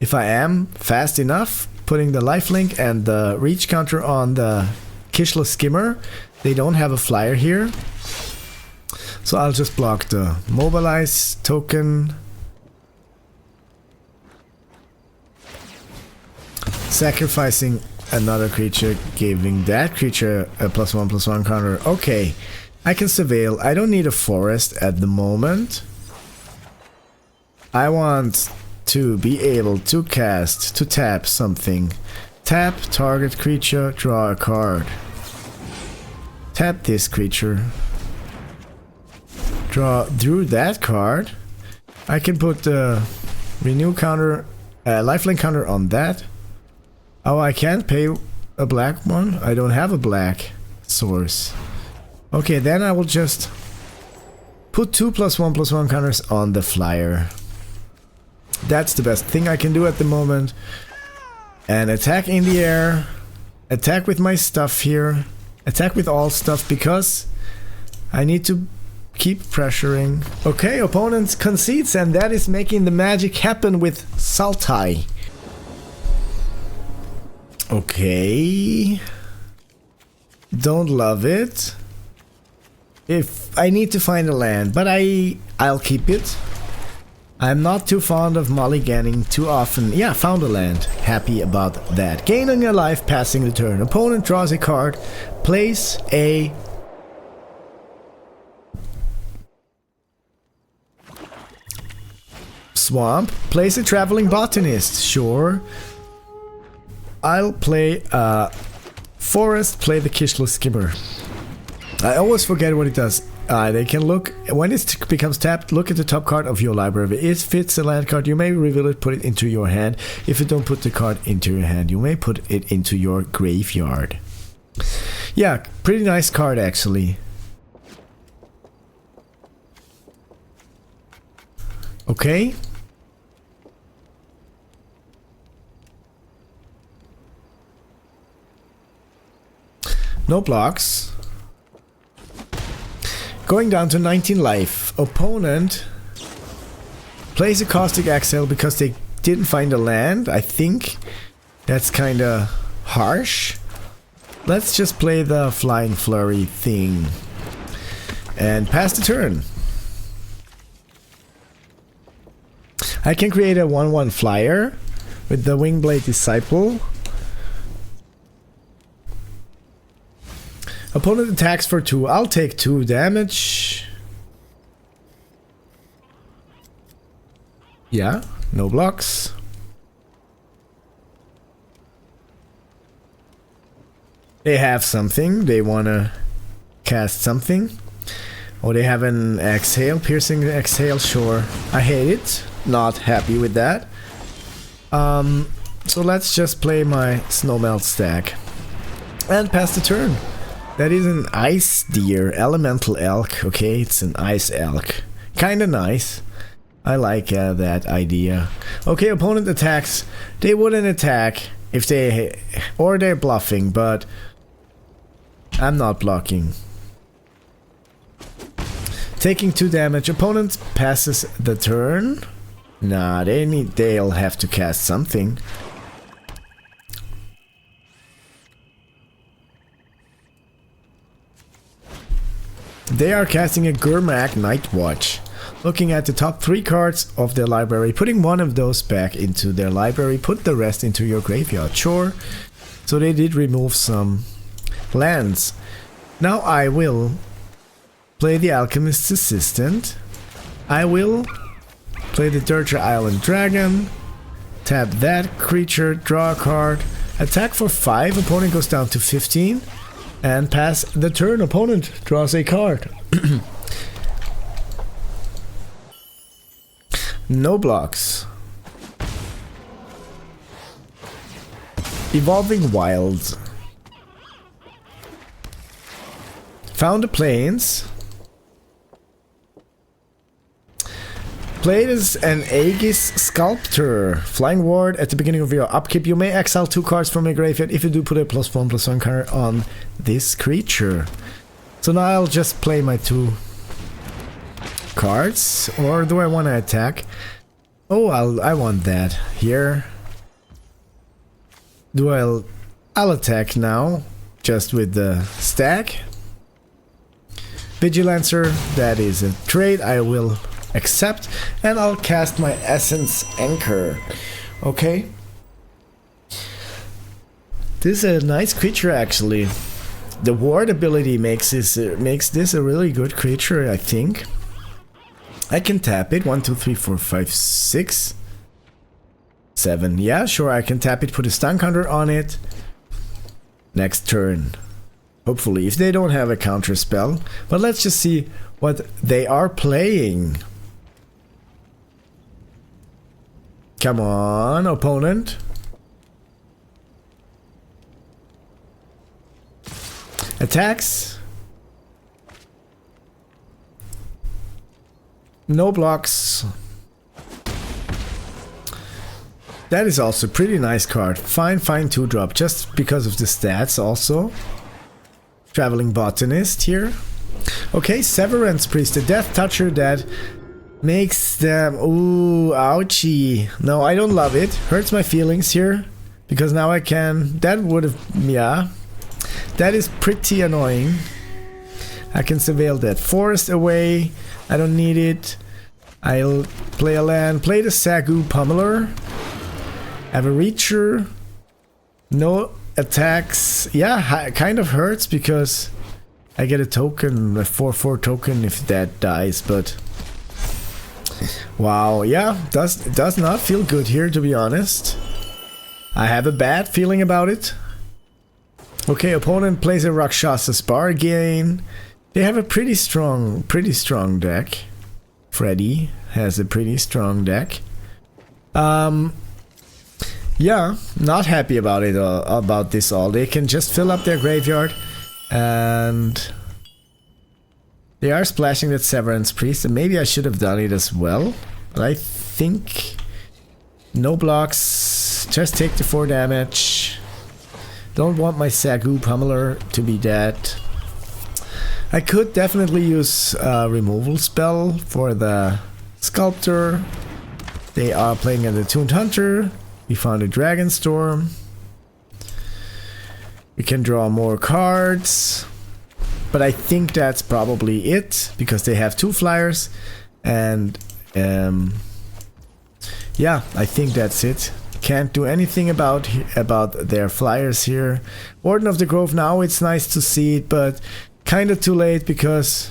if I am fast enough, putting the lifelink and the reach counter on the Kishla Skimmer, they don't have a flyer here. So I'll just block the Mobilize token. Sacrificing another creature, giving that creature a +1/+1 counter. Okay, I can surveil. I don't need a forest at the moment. I want to be able to tap something. Tap target creature, draw a card. Tap this creature. Drew that card. I can put the renew counter, lifelink counter on that. Oh, I can't pay a black one? I don't have a black source. Okay, then I will just put 2 +1/+1 counters on the flyer. That's the best thing I can do at the moment. And attack in the air. Attack with my stuff here. Attack with all stuff, because I need to keep pressuring. Okay, opponent concedes, and that is making the magic happen with Sultai. Okay. Don't love it. If I need to find a land, but I'll keep it. I'm not too fond of mulliganing too often. Yeah, found a land. Happy about that. Gaining a life, passing the turn. Opponent draws a card, plays a swamp. Plays a traveling botanist. Sure. I'll play forest. Play the Kishlo Skimmer. I always forget what it does. They can look when it becomes tapped. Look at the top card of your library. If it fits a land card, you may reveal it, put it into your hand. If you don't put the card into your hand, you may put it into your graveyard. Yeah, pretty nice card actually. Okay. No blocks. Going down to 19 life. Opponent plays a Caustic Exile because they didn't find a land. I think that's kinda harsh. Let's just play the Flying Flurry thing. And pass the turn. I can create a 1/1 flyer with the Wingblade Disciple. Opponent attacks for 2. I'll take 2 damage. Yeah, no blocks. They have something. They wanna cast something. Or they have an exhale, piercing exhale, sure. I hate it. Not happy with that. So let's just play my Snowmelt stack. And pass the turn. That is an Ice Deer, Elemental Elk. Okay, it's an Ice Elk. Kinda nice. I like that idea. Okay, opponent attacks. They wouldn't attack if they... or they're bluffing, but... I'm not blocking. Taking 2 damage. Opponent passes the turn. Nah, they'll have to cast something. They are casting a Gurmak Nightwatch. Looking at the top 3 cards of their library, putting one of those back into their library, put the rest into your graveyard. Sure. So they did remove some lands. Now I will play the Alchemist's Assistant. I will play the Dirger Island Dragon. Tap that creature, draw a card. Attack for 5, opponent goes down to 15. And pass the turn, opponent draws a card. No blocks. Evolving Wilds. Found the Plains. Played as an Aegis Sculptor. Flying Ward. At the beginning of your upkeep, you may exile 2 cards from your graveyard. If you do, put a +1/+1 card on this creature. So now I'll just play my 2 cards. Or do I want to attack? Oh, I want that. Here. I'll attack now. Just with the stack. Vigilancer. That is a trade. I will accept, and I'll cast my Essence Anchor. Okay. This is a nice creature actually. The ward ability makes this a really good creature, I think. I can tap it. 1, 2, 3, 4, 5, 6, 7. Yeah, sure, I can tap it, put a stun counter on it. Next turn. Hopefully, if they don't have a counter spell. But let's just see what they are playing. Come on, opponent. Attacks. No blocks. That is also a pretty nice card. Fine 2-drop, just because of the stats also. Traveling Botanist here. Okay, Severance Priest, the Death Toucher that makes them... Ooh, ouchie. No, I don't love it. Hurts my feelings here. Because now I can... That would have... Yeah. That is pretty annoying. I can surveil that forest away. I don't need it. I'll play a land. Play the Sagu Pummeler. Have a Reacher. No attacks. Yeah, kind of hurts because I get a token, a 4/4 token if that dies, but Wow, yeah, does not feel good here, to be honest. I have a bad feeling about it. Okay, opponent plays a Rakshasa's Bargain. They have a pretty strong deck. Freddy has a pretty strong deck. Yeah, not happy about it about this all. They can just fill up their graveyard, and they are splashing that Severance Priest, and maybe I should have done it as well. But I think no blocks, just take the 4 damage. Don't want my Sagu Pummeler to be dead. I could definitely use a removal spell for the Sculptor. They are playing an Attuned Hunter. We found a Dragonstorm. We can draw more cards. But I think that's probably it, because they have 2 flyers. And yeah, I think that's it. Can't do anything about their flyers here. Warden of the Grove, now it's nice to see it, but kind of too late because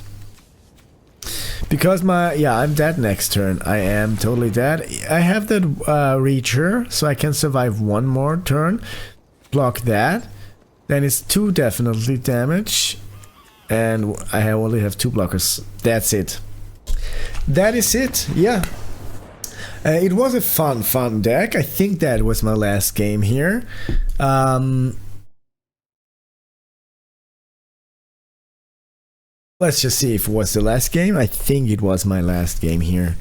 I'm dead next turn. I am totally dead. I have that Reacher, so I can survive 1 more turn. Block that. Then it's 2 definitely damage. And I only have 2 blockers. That's it. That is it. Yeah. It was a fun deck. I think that was my last game here. Let's just see if it was the last game. I think it was my last game here.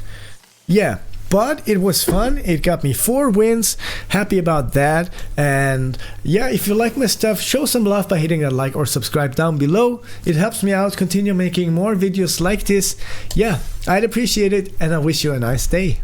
Yeah, but it was fun. It got me 4 wins. Happy about that. And yeah, if you like my stuff, show some love by hitting a like or subscribe down below. It helps me out continue making more videos like this. Yeah, I'd appreciate it, and I wish you a nice day.